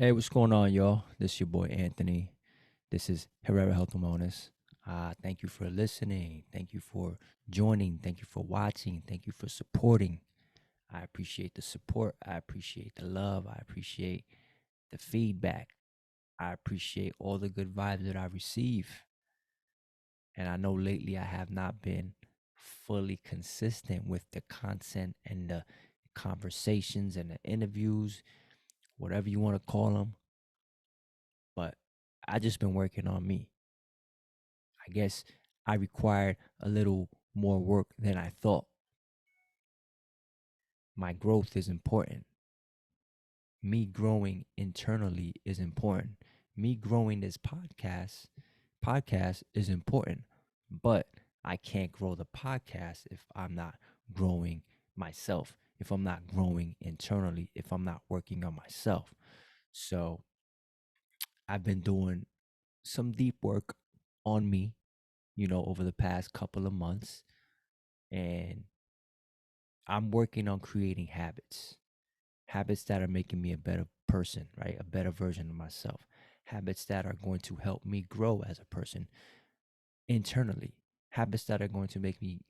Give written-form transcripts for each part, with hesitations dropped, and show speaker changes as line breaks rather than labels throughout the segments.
Hey, what's going on, y'all? This is your boy Anthony. This is Herrera Health and Wellness. Thank you for listening. Thank you for joining. Thank you for watching. Thank you for supporting. I appreciate the support. I appreciate the love. I appreciate the feedback. I appreciate all the good vibes that I receive. And I know lately I have not been fully consistent with the content and the conversations and the interviews, whatever you want to call them. But I just been working on me. I guess I required a little more work than I thought. My growth is important. Me growing internally is important. Me growing this podcast is important. But I can't grow the podcast if I'm not growing myself, if I'm not growing internally, if I'm not working on myself. So I've been doing some deep work on me, over the past couple of months. And I'm working on creating habits that are making me a better person, right? A better version of myself, habits that are going to help me grow as a person internally, habits that are going to make me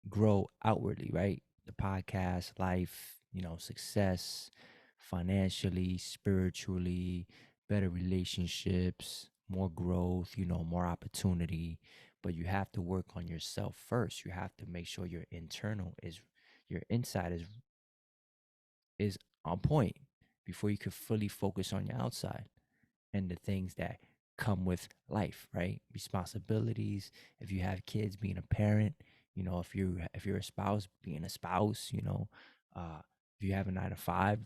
grow outwardly, right? The podcast, life, success, financially, spiritually, better relationships, more growth, more opportunity. But you have to work on yourself first. You have to make sure your inside is on point before you could fully focus on your outside and the things that come with life, right? Responsibilities. If you have kids, being a parent, if you're a spouse, being a spouse, uh, if you have a 9 to 5,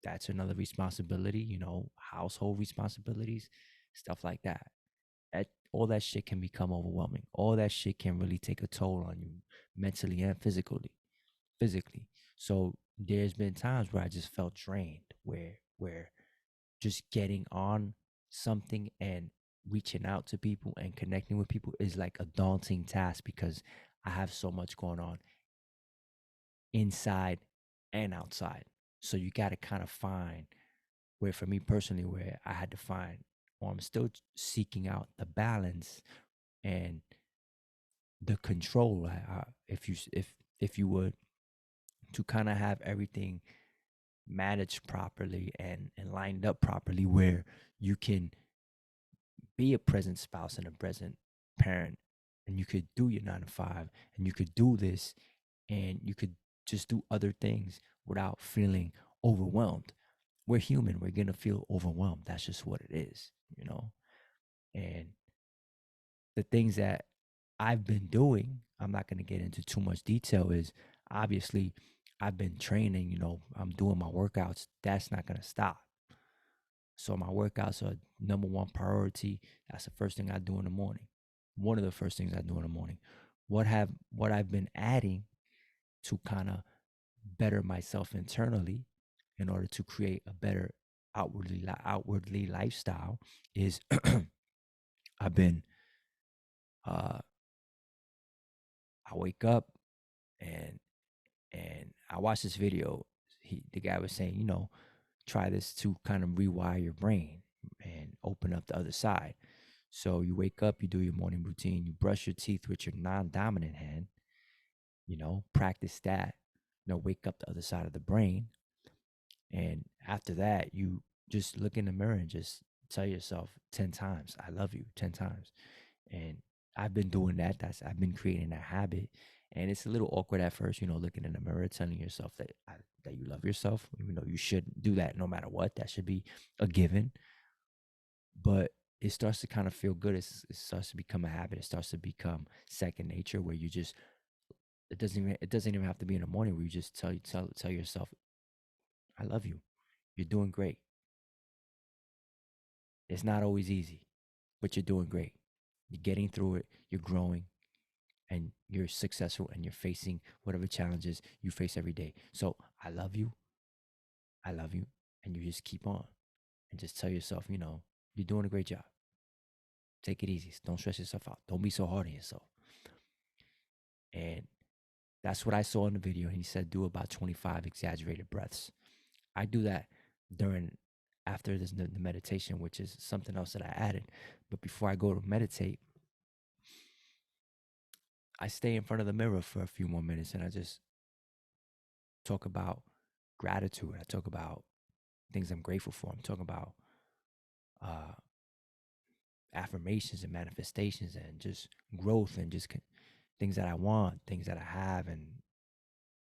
that's another responsibility, household responsibilities, stuff like that. All that shit can become overwhelming. All that shit can really take a toll on you mentally and physically. So there's been times where I just felt drained, where just getting on something and reaching out to people and connecting with people is like a daunting task because I have so much going on inside and outside. So you got to kind of find where, for me personally, where I had to find, or I'm still seeking out the balance and the control. If you would, to kind of have everything managed properly and lined up properly where you can be a present spouse and a present parent, and you could do your 9 to 5, and you could do this, and you could just do other things without feeling overwhelmed. We're human. We're going to feel overwhelmed. That's just what it is. And the things that I've been doing, I'm not going to get into too much detail, is obviously I've been training, I'm doing my workouts. That's not going to stop. So my workouts are number one priority. That's the first thing I do in the morning. One of the first things I do in the morning. What I've been adding to kind of better myself internally in order to create a better outwardly lifestyle is I've been uh I wake up and I watch this video. The guy was saying, try this to kind of rewire your brain and open up the other side. So you wake up, you do your morning routine, you brush your teeth with your non-dominant hand, practice that, wake up the other side of the brain. And after that, you just look in the mirror and just tell yourself 10 times, I love you 10 times. And I've been doing that. I've been creating that habit. And it's a little awkward at first, looking in the mirror, telling yourself that you love yourself, even though you should do that no matter what. That should be a given. But it starts to kind of feel good. It starts to become a habit. It starts to become second nature, where you just it doesn't even have to be in the morning, where you just tell yourself, I love you. You're doing great. It's not always easy, but you're doing great. You're getting through it. You're growing, and you're successful, and you're facing whatever challenges you face every day. So I love you. I love you. And you just keep on and just tell yourself, you're doing a great job. Take it easy. Don't stress yourself out. Don't be so hard on yourself. And that's what I saw in the video. He said, do about 25 exaggerated breaths. I do that during after this the meditation, which is something else that I added. But before I go to meditate, I stay in front of the mirror for a few more minutes and I just talk about gratitude. I talk about things I'm grateful for. I'm talking about uh, affirmations and manifestations and just growth and just things that I want, things that I have, and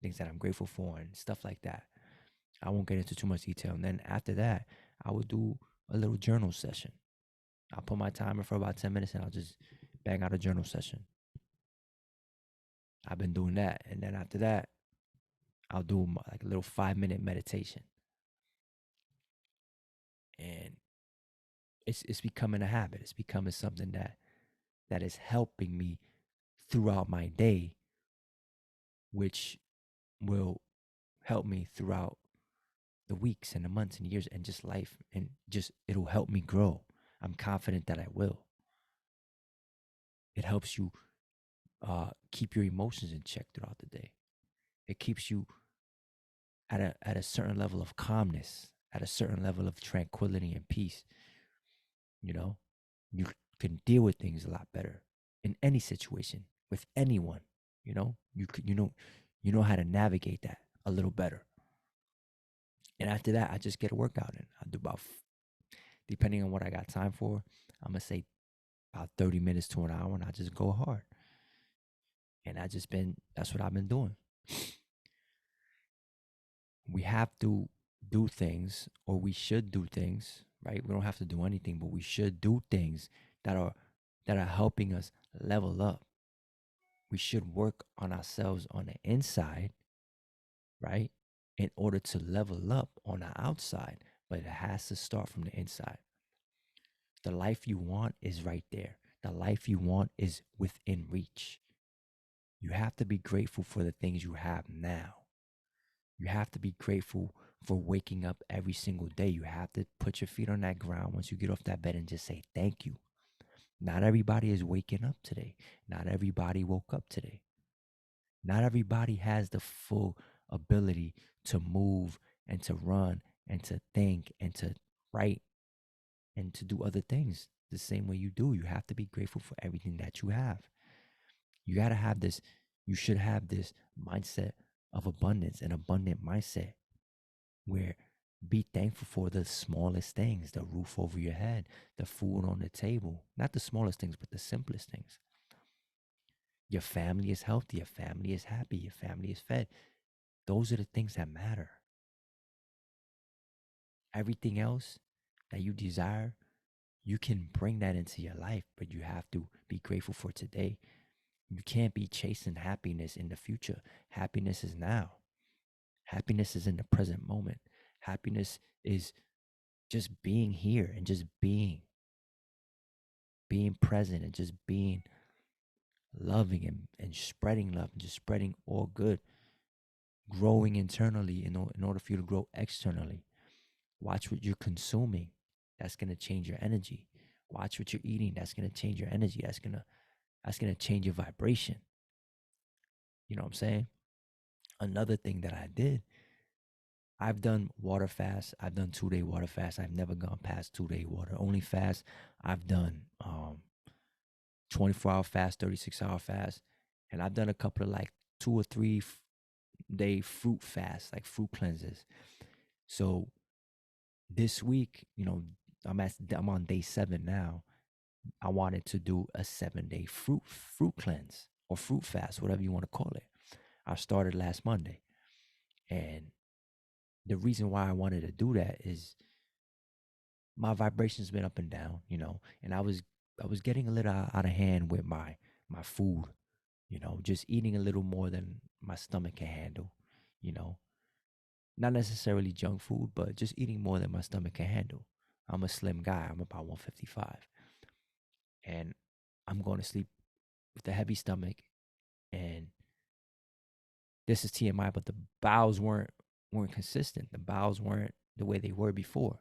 things that I'm grateful for and stuff like that. I won't get into too much detail. And then after that, I will do a little journal session. I'll put my timer for about 10 minutes and I'll just bang out a journal session. I've been doing that. And then after that, I'll do like a little 5-minute meditation. And it's becoming a habit. It's becoming something that is helping me throughout my day, which will help me throughout the weeks and the months and years and just life, and just it'll help me grow. I'm confident that I will. It helps you keep your emotions in check throughout the day. It keeps you at a certain level of calmness, at a certain level of tranquility and peace. You know, you can deal with things a lot better in any situation with anyone. You know how to navigate that a little better. And after that, I just get a workout in. I do about, depending on what I got time for, I'm gonna say about 30 minutes to an hour, and I just go hard. And that's what I've been doing. We have to do things, or we should do things, right? We don't have to do anything, but we should do things that are helping us level up. We should work on ourselves on the inside, right? In order to level up on the outside, but it has to start from the inside. The life you want is right there. The life you want is within reach. You have to be grateful for the things you have now. You have to be grateful for waking up every single day. You have to put your feet on that ground once you get off that bed and just say thank you. Not everybody is waking up today. Not everybody woke up today. Not everybody has the full ability to move and to run and to think and to write and to do other things the same way you do. You have to be grateful for everything that you have. You got to have this, you should have this mindset of abundance, an abundant mindset where be thankful for the smallest things, the roof over your head, the food on the table, not the smallest things, but the simplest things. Your family is healthy, your family is happy, your family is fed. Those are the things that matter. Everything else that you desire, you can bring that into your life, but you have to be grateful for today. You can't be chasing happiness in the future. Happiness is now. Happiness is in the present moment. Happiness is just being here and just being present and just being loving and spreading love and just spreading all good, growing internally in order for you to grow externally. Watch what you're consuming. That's going to change your energy. Watch what you're eating. That's going to change your energy. That's going to change your vibration. You know what I'm saying? Another thing that I did, I've done water fast. I've done 2-day water fast. I've never gone past 2-day water only fast. I've done 24-hour fast, 36-hour fast, and I've done a couple of like 2 or 3 day fruit fasts, like fruit cleanses. So this week, I'm on day 7 now. I wanted to do a 7-day fruit cleanse or fruit fast, whatever you want to call it. I started last Monday, and the reason why I wanted to do that is my vibration's been up and down, and I was getting a little out of hand with my food, just eating a little more than my stomach can handle, you know, not necessarily junk food, but just eating more than my stomach can handle. I'm a slim guy. I'm about 155, and I'm going to sleep with a heavy stomach. And this is TMI, but the bowels weren't consistent. The bowels weren't the way they were before.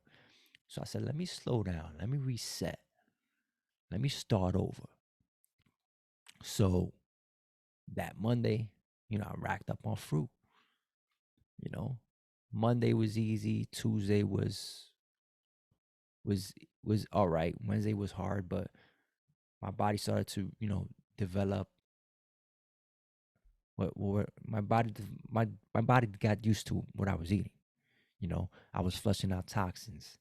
So I said, let me slow down. Let me reset. Let me start over. So that Monday, I racked up on fruit. You know, Monday was easy. Tuesday was was was all right. Wednesday was hard, but my body started to, develop what my body got used to what I was eating. I was flushing out toxins.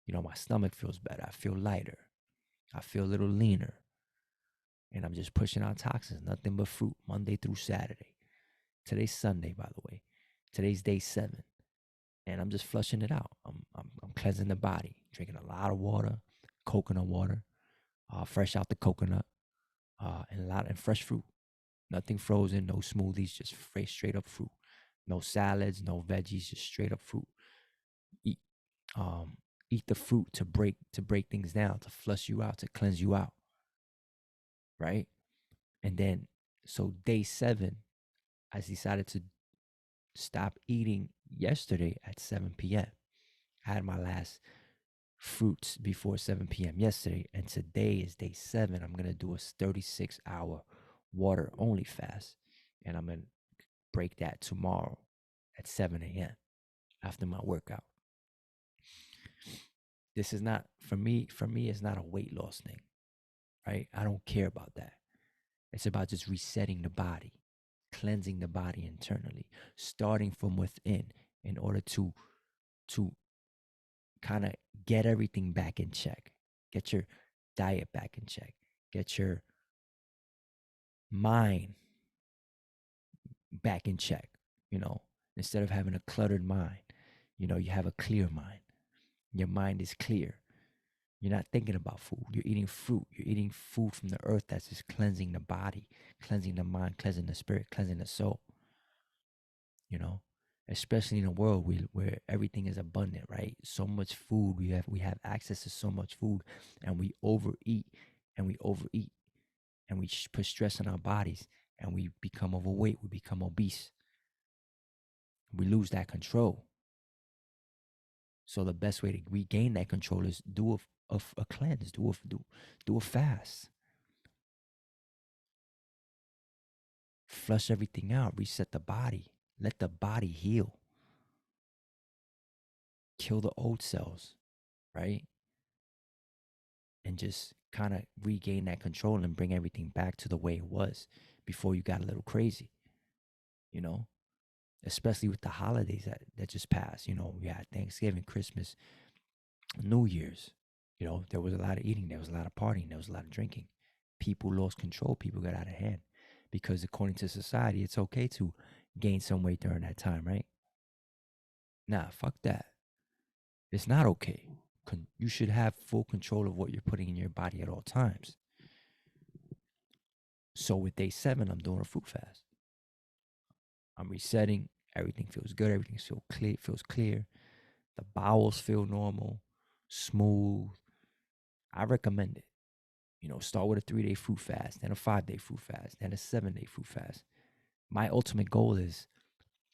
My stomach feels better. I feel lighter. I feel a little leaner. And I'm just pushing out toxins, nothing but fruit, Monday through Saturday. Today's Sunday, by the way. Today's day 7. And I'm just flushing it out. I'm cleansing the body, drinking a lot of water, coconut water, fresh out the coconut, and fresh fruit. Nothing frozen, no smoothies, just straight up fruit. No salads, no veggies, just straight up fruit. Eat um eat the fruit to break things down, to flush you out, to cleanse you out, right? And then so day 7, I decided to stop eating yesterday at 7 p.m. I had my last fruits before 7 p.m. yesterday, and today is day 7. I'm gonna do a 36-hour water only fast, and I'm gonna break that tomorrow at 7 a.m. after my workout. This is not for me. For me, it's not a weight loss thing, right? I don't care about that. It's about just resetting the body, cleansing the body internally, starting from within in order to kind of get everything back in check. Get your diet back in check. Get your mind back in check, instead of having a cluttered mind, you have a clear mind. Your mind is clear. You're not thinking about food. You're eating fruit. You're eating food from the earth that's just cleansing the body, cleansing the mind, cleansing the spirit, cleansing the soul, you know, especially in a world where everything is abundant, right? So much food. We have access to so much food, and we overeat and we overeat and we put stress on our bodies, and we become overweight. We become obese. We lose that control. So the best way to regain that control is do a cleanse, do a fast, flush everything out, reset the body, let the body heal, kill the old cells, right? And just kind of regain that control and bring everything back to the way it was before you got a little crazy, you know? Especially with the holidays that just passed. We had Thanksgiving, Christmas, New Year's. There was a lot of eating, there was a lot of partying, there was a lot of drinking. People lost control, people got out of hand because according to society, it's okay to gain some weight during that time, right? Nah, fuck that. It's not okay. You should have full control of what you're putting in your body at all times. So with day 7, I'm doing a fruit fast. I'm resetting. Everything feels good. Everything feels clear. The bowels feel normal, smooth. I recommend it. Start with a 3-day fruit fast, then a 5-day fruit fast, then a 7-day fruit fast. My ultimate goal is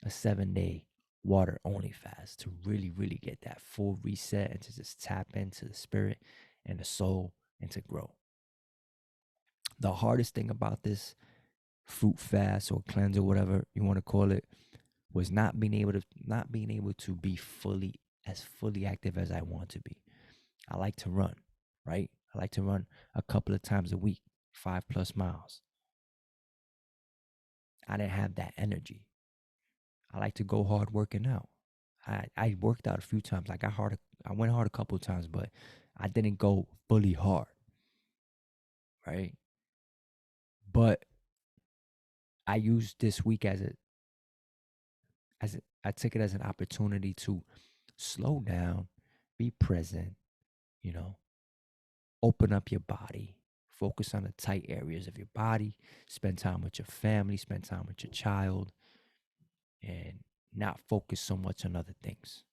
a 7-day water only fast to really, really get that full reset and to just tap into the spirit and the soul and to grow. The hardest thing about this fruit fast or cleanse or whatever you want to call it was not being able to be fully active as I want to be. I like to run, right? I like to run a couple of times a week, 5+ miles. I didn't have that energy. I like to go hard working out. I worked out a few times. I went hard a couple of times, but I didn't go fully hard, right? But I used this week I took it as an opportunity to slow down, be present, you know, open up your body, focus on the tight areas of your body, spend time with your family, spend time with your child, and not focus so much on other things.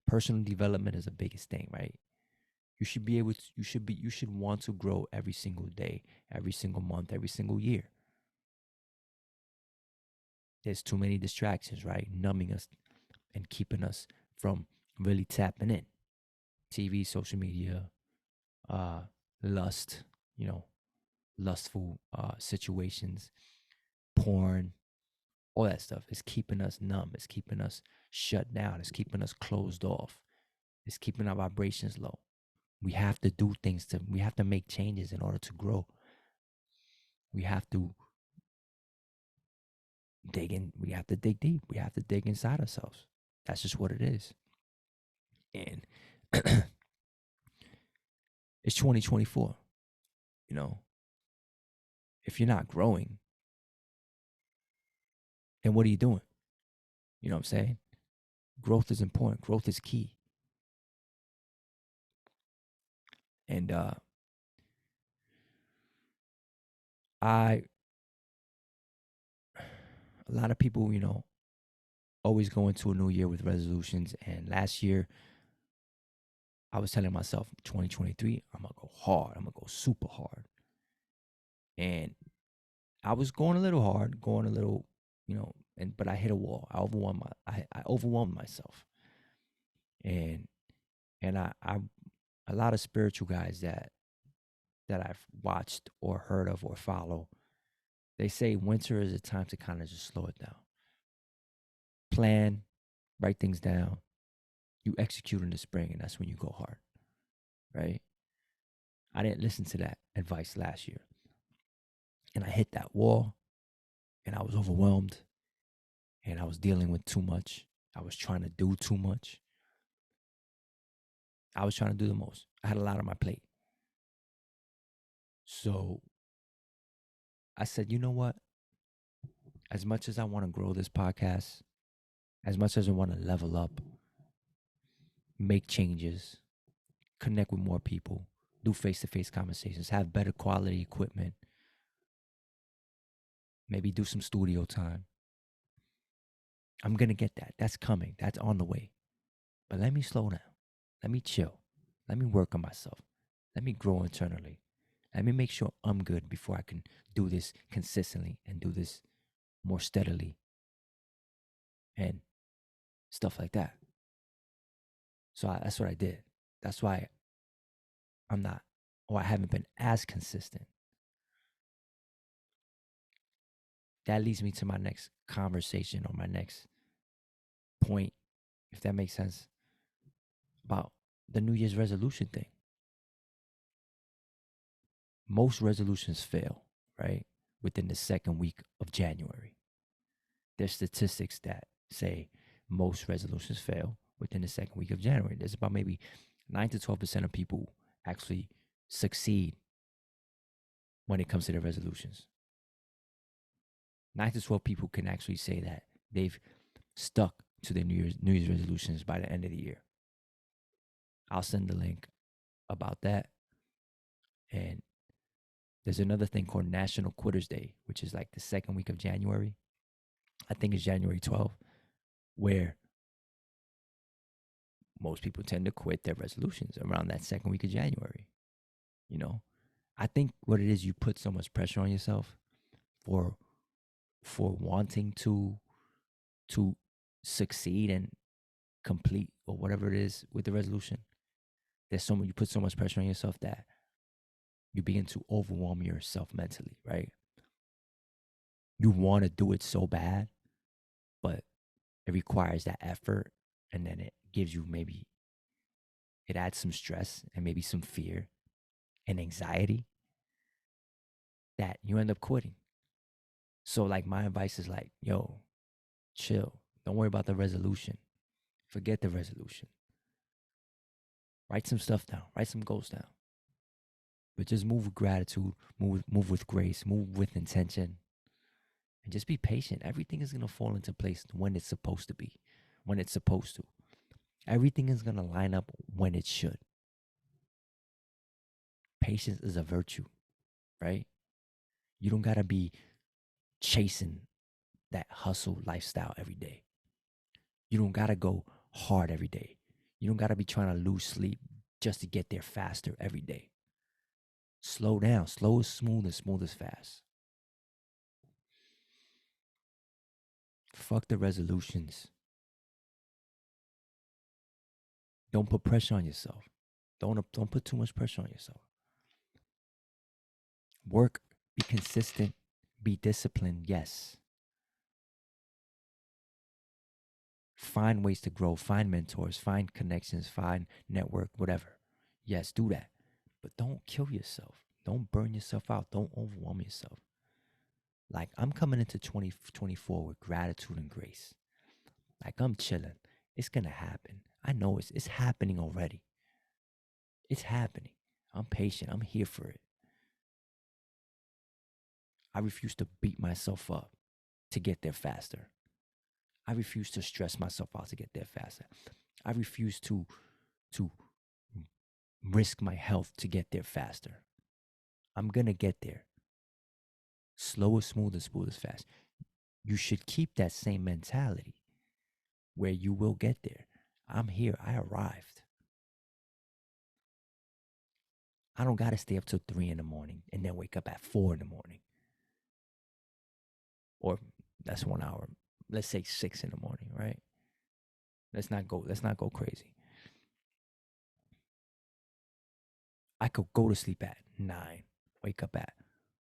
Personal development is the biggest thing, right? You should want to grow every single day, every single month, every single year. There's too many distractions, right? Numbing us and keeping us from really tapping in. TV, social media, uh, lust, lustful situations, porn, all that stuff is keeping us numb. It's keeping us shut down. It's keeping us closed off. It's keeping our vibrations low. We have to do things we have to make changes in order to grow. We have to dig in. We have to dig deep. We have to dig inside ourselves. That's just what it is. And it's 2024. You know, if you're not growing, then what are you doing? You know what I'm saying? Growth is important. Growth is key. And I, a lot of people, always go into a new year with resolutions. And last year, I was telling myself, 2023, I'm gonna go hard. I'm gonna go super hard. And I was going a little hard, going a little, but I hit a wall. I overwhelmed myself. And I a lot of spiritual guys that I've watched or heard of or follow, they say winter is a time to kind of just slow it down. Plan, write things down. You execute in the spring, and that's when you go hard, right? I didn't listen to that advice last year. And I hit that wall, and I was overwhelmed, and I was dealing with too much. I was trying to do too much. I was trying to do the most. I had a lot on my plate. So I said, you know what? As much as I want to grow this podcast, as much as I want to level up, make changes, connect with more people, do face to face conversations, have better quality equipment, maybe do some studio time. I'm going to get that. That's coming. That's on the way. But let me slow down. Let me chill. Let me work on myself. Let me grow internally. Let me make sure I'm good before I can do this consistently and do this more steadily and stuff like that. So that's what I did. That's why I'm not, or I haven't been as consistent. That leads me to my next conversation or my next point, if that makes sense, about the New Year's resolution thing. Most resolutions fail, right? Within the second week of January. There's statistics that say most resolutions fail within the second week of January. There's about maybe 9 to 12% of people actually succeed when it comes to their resolutions. 9 to 12 people can actually say that they've stuck to their New Year's resolutions by the end of the year. I'll send the link about that. And there's another thing called National Quitters Day, which is like the second week of January. I think it's January 12th, where most people tend to quit their resolutions around that second week of January. I think what it is, you put so much pressure on yourself for wanting to succeed and complete or whatever it is with the resolution. You put so much pressure on yourself that you begin to overwhelm yourself mentally, right? You want to do it so bad, but it requires that effort, and then it adds some stress and maybe some fear and anxiety that you end up quitting. So like my advice is like, yo, chill. Don't worry about the resolution. Forget the resolution. Write some stuff down. Write some goals down. But just move with gratitude, move with grace, move with intention, and just be patient. Everything is gonna fall into place when it's supposed to be, when it's supposed to. Everything is gonna line up when it should. Patience is a virtue, right? You don't gotta be chasing that hustle lifestyle every day. You don't gotta go hard every day. You don't gotta be trying to lose sleep just to get there faster every day. Slow down. Slow is smooth and smooth is fast. Fuck the resolutions. Don't put pressure on yourself. Don't put too much pressure on yourself. Work, be consistent, be disciplined, yes. Find ways to grow, find mentors, find connections, find network, whatever. Yes, do that. But don't kill yourself. Don't burn yourself out. Don't overwhelm yourself. Like, I'm coming into 2024 with gratitude and grace. Like, I'm chilling. It's going to happen. I know it's happening already. It's happening. I'm patient. I'm here for it. I refuse to beat myself up to get there faster. I refuse to stress myself out to get there faster. I refuse to risk my health to get there faster. I'm going to get there. Slow is smooth and smooth is fast. You should keep that same mentality where you will get there. I'm here. I arrived. I don't got to stay up till 3 in the morning and then wake up at 4 in the morning. Or that's 1 hour. Let's say 6 in the morning, right? Let's not go crazy. I could go to sleep at 9, wake up at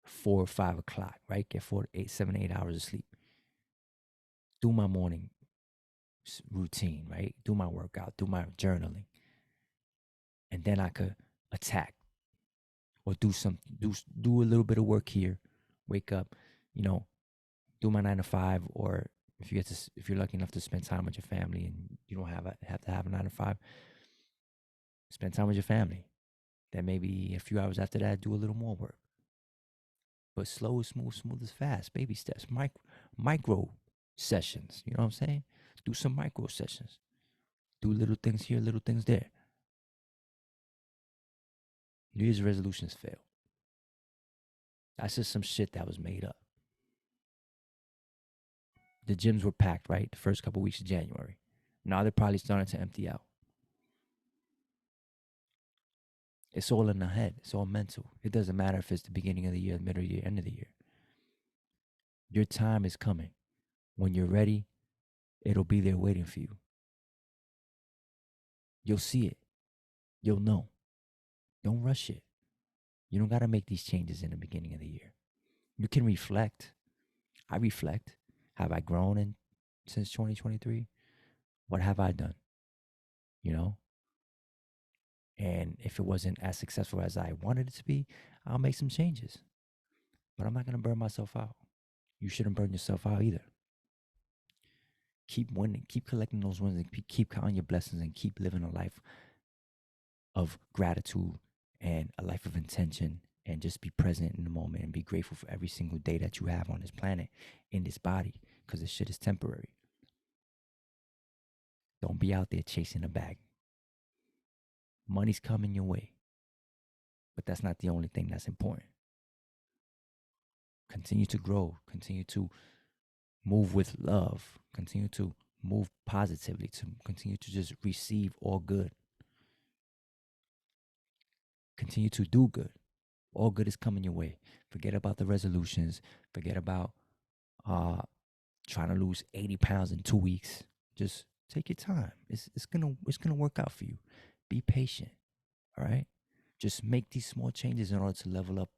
4 or 5 o'clock, right? Get 4 to 8, 7, 8 hours of sleep. Do my morning routine, right? Do my workout, do my journaling. And then I could attack or do a little bit of work here, wake up, do my 9 to 5, or if you're lucky enough to spend time with your family and you don't have to have a 9 to 5, spend time with your family. Then maybe a few hours after that, do a little more work. But slow is smooth, smooth is fast. Baby steps, micro sessions. You know what I'm saying? Do some micro sessions. Do little things here, little things there. New Year's resolutions fail. That's just some shit that was made up. The gyms were packed, right? The first couple weeks of January. Now they're probably starting to empty out. It's all in the head. It's all mental. It doesn't matter if it's the beginning of the year, middle of the year, end of the year. Your time is coming. When you're ready, it'll be there waiting for you. You'll see it. You'll know. Don't rush it. You don't got to make these changes in the beginning of the year. You can reflect. I reflect. Have I grown since 2023? What have I done? And if it wasn't as successful as I wanted it to be, I'll make some changes. But I'm not going to burn myself out. You shouldn't burn yourself out either. Keep winning. Keep collecting those wins and keep counting your blessings and keep living a life of gratitude and a life of intention, and just be present in the moment and be grateful for every single day that you have on this planet, in this body, because this shit is temporary. Don't be out there chasing a bag. Money's coming your way, but that's not the only thing that's important. Continue to grow. Continue to move with love. Continue to move positively. To continue to just receive all good. Continue to do good. All good is coming your way. Forget about the resolutions. Forget about trying to lose 80 pounds in 2 weeks. Just take your time. It's gonna work out for you. Be patient. All right. Just make these small changes in order to level up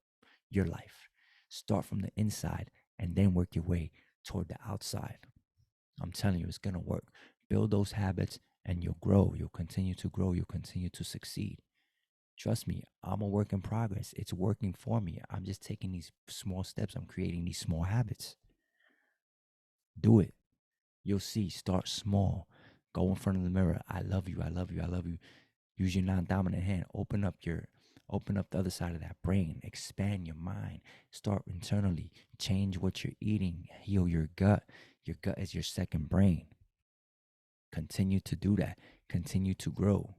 your life. Start from the inside and then work your way toward the outside. I'm telling you, it's gonna work. Build those habits and you'll grow. You'll continue to grow. You'll continue to succeed. Trust me, I'm a work in progress. It's working for me. I'm just taking these small steps. I'm creating these small habits. Do it. You'll see. Start small. Go in front of the mirror. I love you. I love you. I love you. Use your non-dominant hand. Open up the other side of that brain. Expand your mind. Start internally. Change what you're eating. Heal your gut. Your gut is your second brain. Continue to do that. Continue to grow.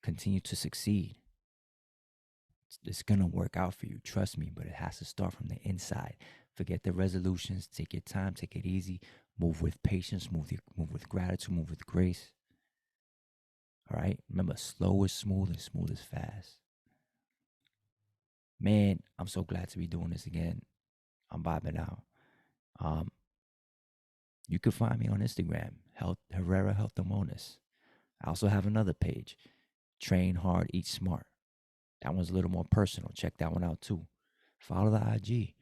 Continue to succeed. It's going to work out for you. Trust me, but it has to start from the inside. Forget the resolutions. Take your time. Take it easy. Move with patience. Move with gratitude. Move with grace. All right? Remember, slow is smooth and smooth is fast. Man, I'm so glad to be doing this again. I'm vibing out. You can find me on Instagram, Herrera Health and Wellness. I also have another page, Train Hard, Eat Smart. That one's a little more personal. Check that one out too. Follow the IG.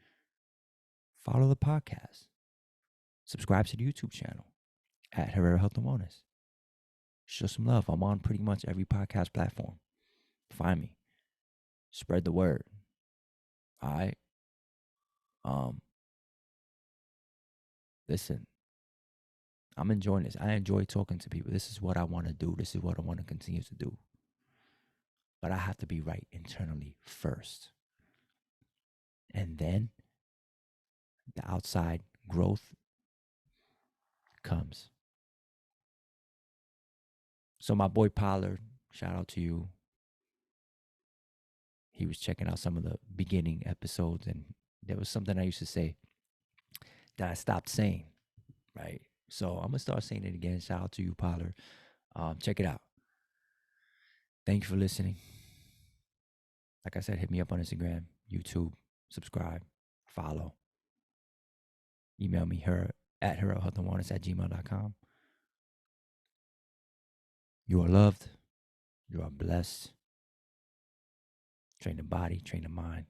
Follow the podcast. Subscribe to the YouTube channel. at Herrera Health and Wellness. Show some love. I'm on pretty much every podcast platform. Find me. Spread the word. All right. Um, Listen, I'm enjoying this. I enjoy talking to people. This is what I want to do. This is what I want to continue to do. But I have to be right internally first. And then the outside growth comes. So my boy Pollard, shout out to you. He was checking out some of the beginning episodes, and there was something I used to say that I stopped saying, right? So I'm gonna start saying it again. Shout out to you, Pollard. Check it out. Thank you for listening. Like I said, hit me up on Instagram, YouTube, subscribe, follow. Email me at herohealthandwellness@gmail.com. You are loved. You are blessed. Train the body, train the mind.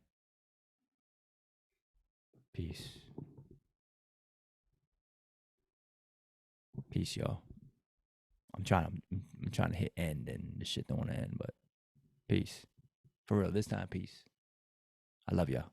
Peace. Peace, y'all. I'm trying to hit end and this shit don't want to end, but peace. For real, this time, peace. I love y'all.